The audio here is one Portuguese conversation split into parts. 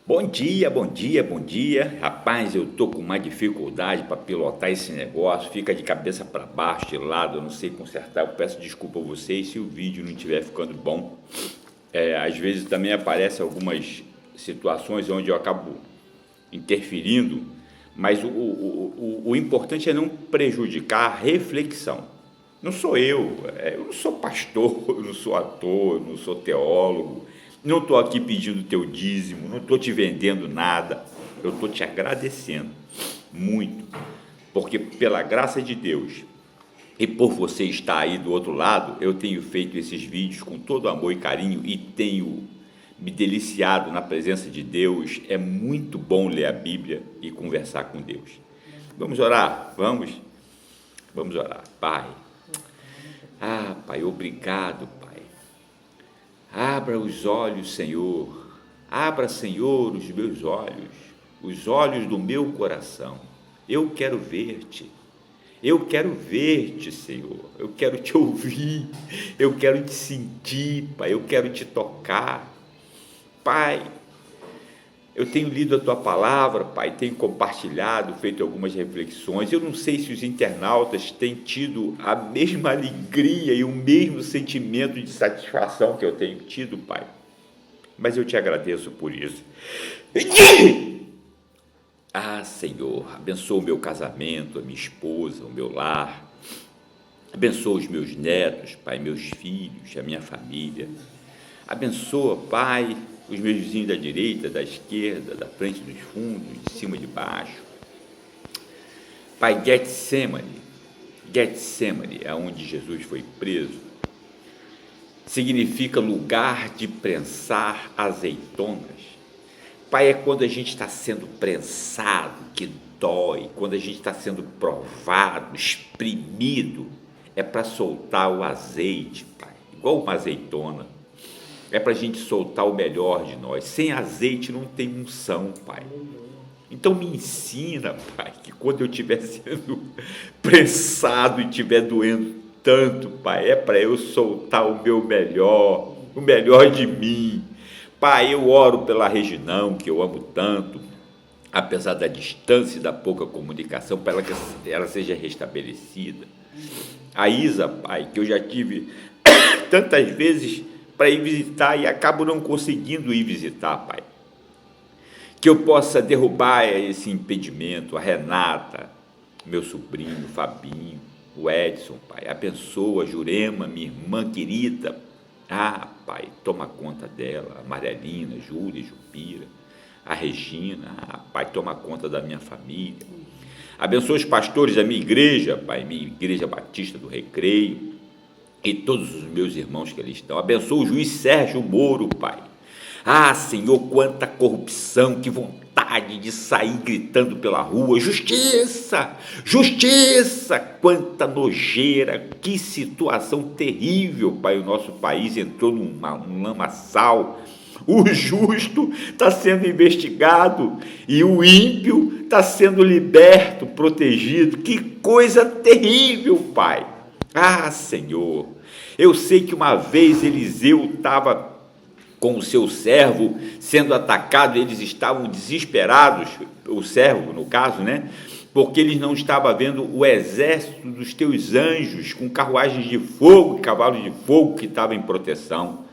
Bom dia, bom dia, bom dia. Rapaz, eu tô com uma dificuldade para pilotar esse negócio, fica de cabeça para baixo, de lado, eu não sei consertar. Eu peço desculpa a vocês se o vídeo não estiver ficando bom. Às vezes também aparecem algumas situações onde eu acabo interferindo, mas o importante é não prejudicar a reflexão. Não sou eu não sou pastor, eu não sou ator, eu não sou teólogo, não estou aqui pedindo teu dízimo, não estou te vendendo nada, eu estou te agradecendo muito, porque pela graça de Deus e por você estar aí do outro lado, eu tenho feito esses vídeos com todo amor e carinho e tenho me deliciado na presença de Deus. É muito bom ler a Bíblia e conversar com Deus. Vamos orar? Vamos orar. Pai, Pai, obrigado, Pai. Abra os olhos, Senhor. Abra, Senhor, os olhos do meu coração. Eu quero ver-te. Eu quero ver-te, Senhor. Eu quero te ouvir. Eu quero te sentir, Pai. Eu quero te tocar. Pai, eu tenho lido a tua palavra, Pai, tenho compartilhado, feito algumas reflexões. Eu não sei se os internautas têm tido a mesma alegria e o mesmo sentimento de satisfação que eu tenho tido, Pai, mas eu te agradeço por isso. Senhor, abençoa o meu casamento, a minha esposa, o meu lar. Abençoa os meus netos, Pai, meus filhos, a minha família. Abençoa, Pai, os meus vizinhos da direita, da esquerda, da frente, dos fundos, de cima, de baixo. Pai, Getsemane, aonde Jesus foi preso, significa lugar de prensar azeitonas. Pai, é quando a gente está sendo prensado, que dói, quando a gente está sendo provado, espremido, é para soltar o azeite, Pai, igual uma azeitona. É para a gente soltar o melhor de nós. Sem azeite não tem unção, Pai. Então me ensina, Pai, que quando eu estiver sendo prensado e estiver doendo tanto, Pai, é para eu soltar o meu melhor, o melhor de mim. Pai, eu oro pela Reginão, que eu amo tanto, apesar da distância e da pouca comunicação, para que ela seja restabelecida. A Isa, Pai, que eu já tive tantas vezes para ir visitar e acabo não conseguindo ir visitar, Pai. Que eu possa derrubar esse impedimento. A Renata, meu sobrinho, o Fabinho, o Edson, Pai. Abençoa a Jurema, minha irmã querida. Pai, toma conta dela. A Marielina, a Júlia, a Jupira, a Regina. Pai, toma conta da minha família. Abençoa os pastores da minha igreja, Pai, minha igreja batista do Recreio, e todos os meus irmãos que ali estão. Abençoa o juiz Sérgio Moro, Pai. Senhor, quanta corrupção, que vontade de sair gritando pela rua, justiça, justiça, quanta nojeira, que situação terrível, Pai, o nosso país entrou num lamaçal. O justo está sendo investigado e o ímpio está sendo liberto, protegido. Que coisa terrível, Pai. Senhor, eu sei que uma vez Eliseu estava com o seu servo sendo atacado, eles estavam desesperados, o servo no caso, né? Porque eles não estavam vendo o exército dos teus anjos com carruagens de fogo e cavalos de fogo que estavam em proteção.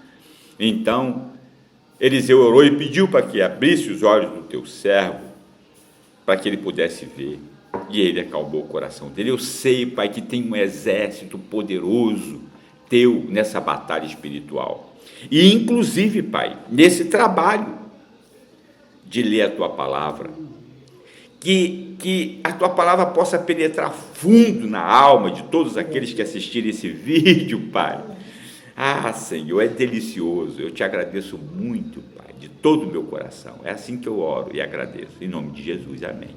Então, Eliseu orou e pediu para que abrisse os olhos do teu servo, para que ele pudesse ver. E ele acalmou o coração dele. Eu sei, Pai, que tem um exército poderoso teu nessa batalha espiritual. E, inclusive, Pai, nesse trabalho de ler a tua palavra, que a tua palavra possa penetrar fundo na alma de todos aqueles que assistirem esse vídeo, Pai. Senhor, é delicioso. Eu te agradeço muito, Pai, de todo o meu coração. É assim que eu oro e agradeço. Em nome de Jesus, amém.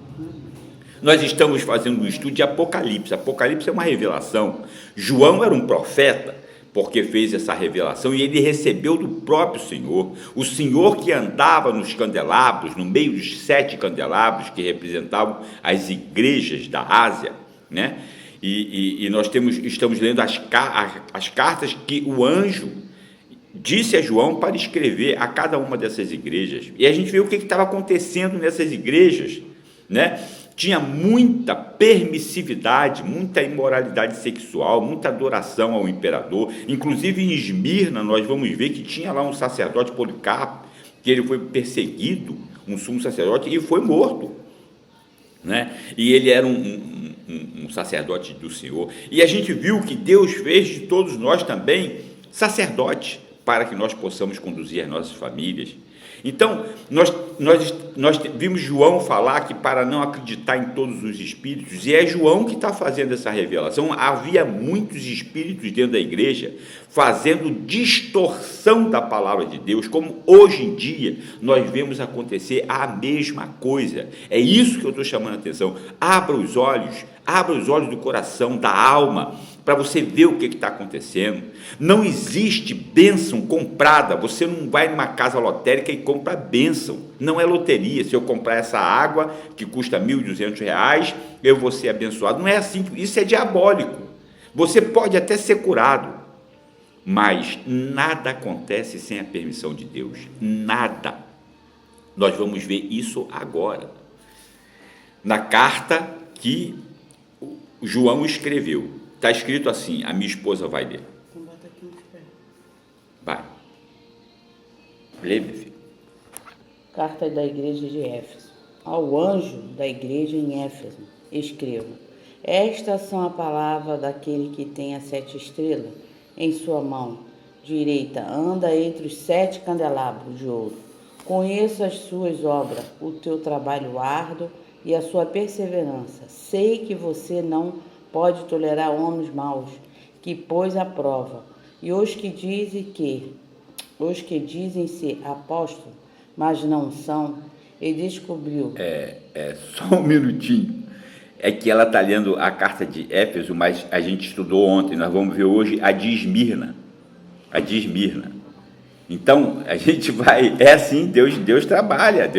Nós estamos fazendo um estudo de Apocalipse. Apocalipse é uma revelação. João era um profeta, porque fez essa revelação, e ele recebeu do próprio Senhor, o Senhor que andava nos candelabros, no meio dos 7 candelabros que representavam as igrejas da Ásia, né? E nós estamos lendo as cartas que o anjo disse a João para escrever a cada uma dessas igrejas. E a gente vê o que estava acontecendo nessas igrejas, né? Tinha muita permissividade, muita imoralidade sexual, muita adoração ao imperador. Inclusive em Esmirna nós vamos ver que tinha lá um sacerdote, Policarpo, que ele foi perseguido, um sumo sacerdote, e foi morto, né? E ele era um sacerdote do Senhor. E a gente viu que Deus fez de todos nós também sacerdotes, para que nós possamos conduzir as nossas famílias. Então, nós vimos João falar que para não acreditar em todos os espíritos, e é João que está fazendo essa revelação. Havia muitos espíritos dentro da igreja fazendo distorção da palavra de Deus, como hoje em dia nós vemos acontecer a mesma coisa. É isso que eu estou chamando a atenção. Abra os olhos do coração, da alma, para você ver o que está acontecendo. Não existe bênção comprada. Você não vai numa casa lotérica e compra bênção. Não é loteria. Se eu comprar essa água que custa R$1.200, eu vou ser abençoado. Não é assim. Isso é diabólico. Você pode até ser curado, mas nada acontece sem a permissão de Deus. Nada. Nós vamos ver isso agora, na carta que João escreveu. Está escrito assim, a minha esposa vai ler. Vai. Lê, meu filho. Carta da igreja de Éfeso. Ao anjo da igreja em Éfeso, escrevo: estas são a palavra daquele que tem as 7 estrelas em sua mão direita, anda entre os 7 candelabros de ouro. Conheço as suas obras, o teu trabalho árduo e a sua perseverança. Sei que você não pode tolerar homens maus, que pôs à prova, e os que dizem ser apóstolos, mas não são, e descobriu. Só um minutinho. É que ela está lendo a carta de Éfeso, mas a gente estudou ontem, nós vamos ver hoje a de Esmirna. A de Esmirna. Então, a gente vai, assim, Deus trabalha,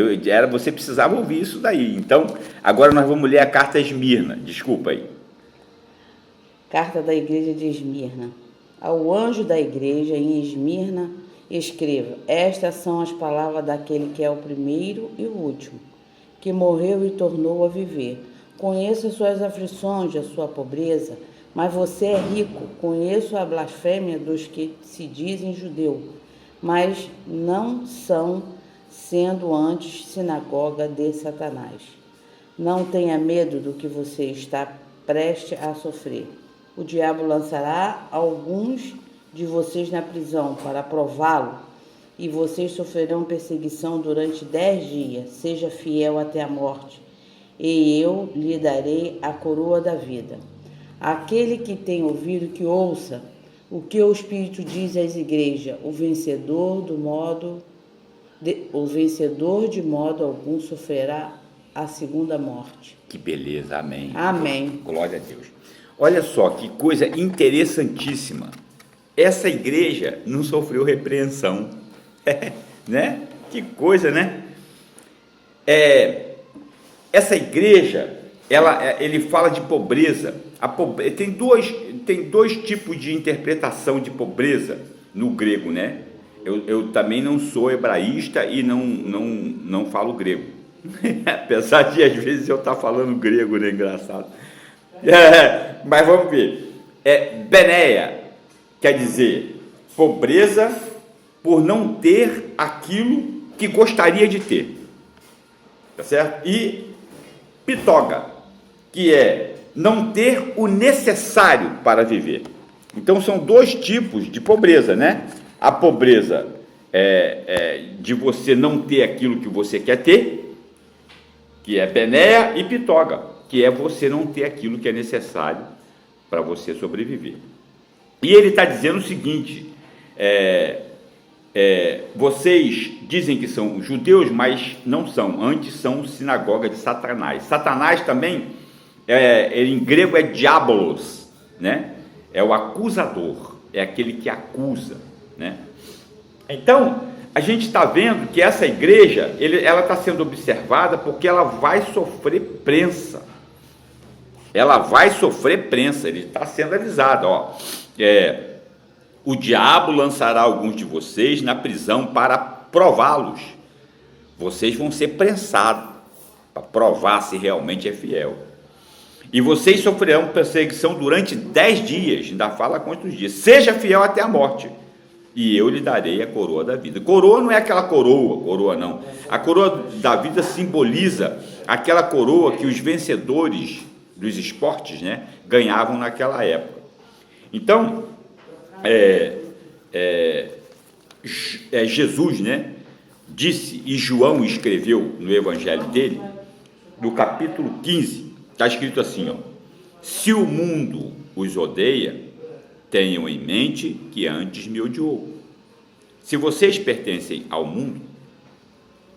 você precisava ouvir isso daí. Então, agora nós vamos ler a carta Esmirna, desculpa aí. Carta da igreja de Esmirna. Ao anjo da igreja em Esmirna, escreva: estas são as palavras daquele que é o primeiro e o último, que morreu e tornou a viver. Conheço as suas aflições, a sua pobreza, mas você é rico. Conheço a blasfêmia dos que se dizem judeu, mas não são, sendo antes sinagoga de Satanás. Não tenha medo do que você está prestes a sofrer. O diabo lançará alguns de vocês na prisão para prová-lo, e vocês sofrerão perseguição durante 10 dias. Seja fiel até a morte, e eu lhe darei a coroa da vida. Aquele que tem ouvido, que ouça o que o Espírito diz às igrejas. O vencedor de modo algum sofrerá a segunda morte. Que beleza, amém. Amém. Glória a Deus. Olha só que coisa interessantíssima. Essa igreja não sofreu repreensão, né? Que coisa, né? Essa igreja, ele fala de pobreza. Tem dois tipos de interpretação de pobreza no grego, né? Eu também não sou hebraísta e não falo grego. Apesar de às vezes eu estar falando grego, né? Engraçado. Mas vamos ver. Benéia quer dizer pobreza por não ter aquilo que gostaria de ter, tá certo? E pitoga, que é não ter o necessário para viver. Então são 2 tipos de pobreza, né? A pobreza de você não ter aquilo que você quer ter, que é benéia, e pitoga, que é você não ter aquilo que é necessário para você sobreviver. E ele está dizendo o seguinte: vocês dizem que são judeus, mas não são, antes são sinagoga de Satanás. Satanás também, ele em grego é diabolos, né? É o acusador, é aquele que acusa, né? Então, a gente está vendo que essa igreja, ela está sendo observada porque ela vai sofrer prensa. Ela vai sofrer prensa, ele está sendo avisado, ó. O diabo lançará alguns de vocês na prisão para prová-los. Vocês vão ser prensados para provar se realmente é fiel. E vocês sofrerão perseguição durante 10 dias. Ainda fala quantos dias. Seja fiel até a morte, e eu lhe darei a coroa da vida. Coroa não é aquela coroa não. A coroa da vida simboliza aquela coroa que os vencedores dos esportes, né, ganhavam naquela época. Então, Jesus, né, disse, e João escreveu no evangelho dele, no capítulo 15, está escrito assim, ó: se o mundo os odeia, tenham em mente que antes me odiou. Se vocês pertencem ao mundo,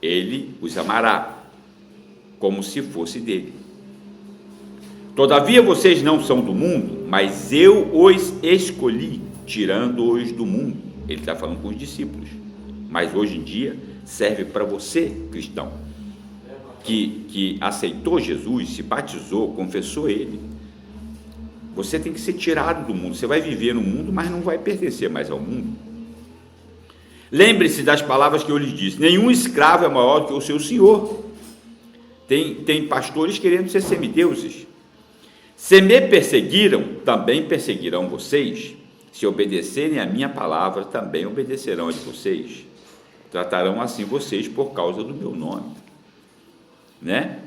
ele os amará, como se fosse dele. Todavia vocês não são do mundo, mas eu os escolhi, tirando-os do mundo. Ele está falando com os discípulos. Mas hoje em dia serve para você, cristão, que aceitou Jesus, se batizou, confessou ele. Você tem que ser tirado do mundo. Você vai viver no mundo, mas não vai pertencer mais ao mundo. Lembre-se das palavras que eu lhes disse: nenhum escravo é maior do que o seu senhor. Tem pastores querendo ser semideuses. Se me perseguiram, também perseguirão vocês. Se obedecerem a minha palavra, também obedecerão a de vocês. Tratarão assim vocês por causa do meu nome, né?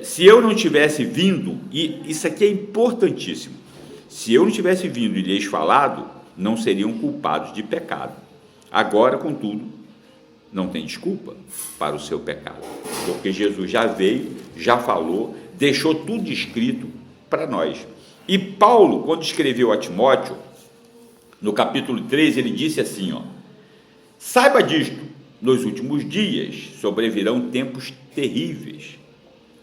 Se eu não tivesse vindo, e isso aqui é importantíssimo, se eu não tivesse vindo e lhes falado, não seriam culpados de pecado. Agora, contudo, não tem desculpa para o seu pecado, porque Jesus já veio, já falou, deixou tudo escrito para nós. E Paulo, quando escreveu a Timóteo, no capítulo 13, ele disse assim, ó: saiba disto, nos últimos dias sobrevirão tempos terríveis.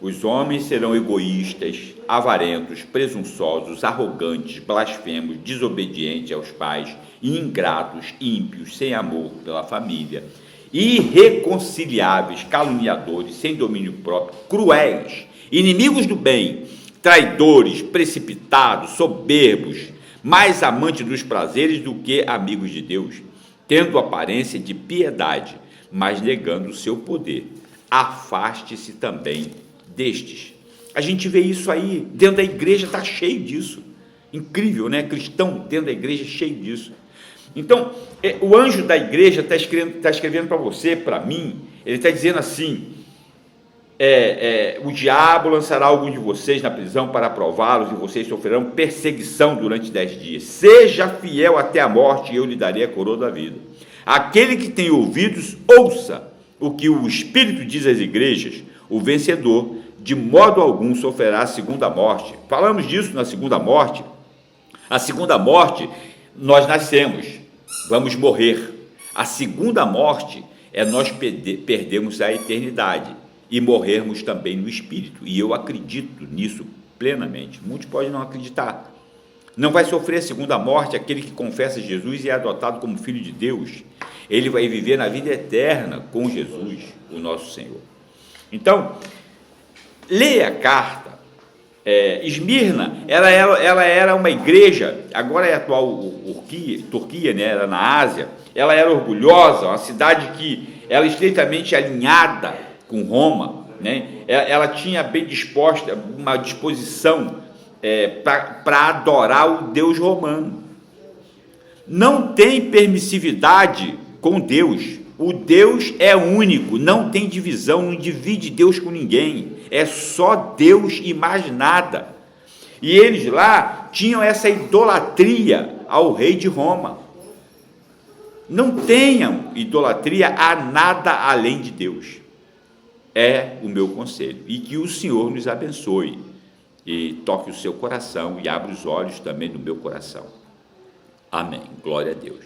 Os homens serão egoístas, avarentos, presunçosos, arrogantes, blasfemos, desobedientes aos pais, ingratos, ímpios, sem amor pela família, irreconciliáveis, caluniadores, sem domínio próprio, cruéis, inimigos do bem, traidores, precipitados, soberbos, mais amantes dos prazeres do que amigos de Deus, tendo aparência de piedade, mas negando o seu poder. Afaste-se também destes. A gente vê isso aí, dentro da igreja está cheio disso. Incrível, né? Cristão dentro da igreja cheio disso. Então, o anjo da igreja está escrevendo para você, para mim, ele está dizendo assim: o diabo lançará alguns de vocês na prisão para prová-los, e vocês sofrerão perseguição durante 10 dias. Seja fiel até a morte, e eu lhe darei a coroa da vida. Aquele que tem ouvidos, ouça o que o Espírito diz às igrejas. O vencedor, de modo algum, sofrerá a segunda morte. Falamos disso na segunda morte. A segunda morte, nós nascemos, vamos morrer. A segunda morte é nós perdermos a eternidade e morrermos também no espírito. E eu acredito nisso plenamente. Muitos podem não acreditar. Não vai sofrer a segunda morte aquele que confessa Jesus e é adotado como filho de Deus. Ele vai viver na vida eterna com Jesus, o nosso Senhor. Então, leia a carta. Esmirna, ela era uma igreja, agora é a atual Turquia, né, era na Ásia. Ela era orgulhosa, uma cidade que era estreitamente alinhada com Roma, né? Ela tinha bem disposta, uma disposição para adorar o Deus romano. Não tem permissividade com Deus. O Deus é único, não tem divisão, não divide Deus com ninguém, é só Deus e mais nada. E eles lá tinham essa idolatria ao rei de Roma. Não tenham idolatria a nada além de Deus. É o meu conselho. E que o Senhor nos abençoe e toque o seu coração e abra os olhos também do meu coração. Amém. Glória a Deus.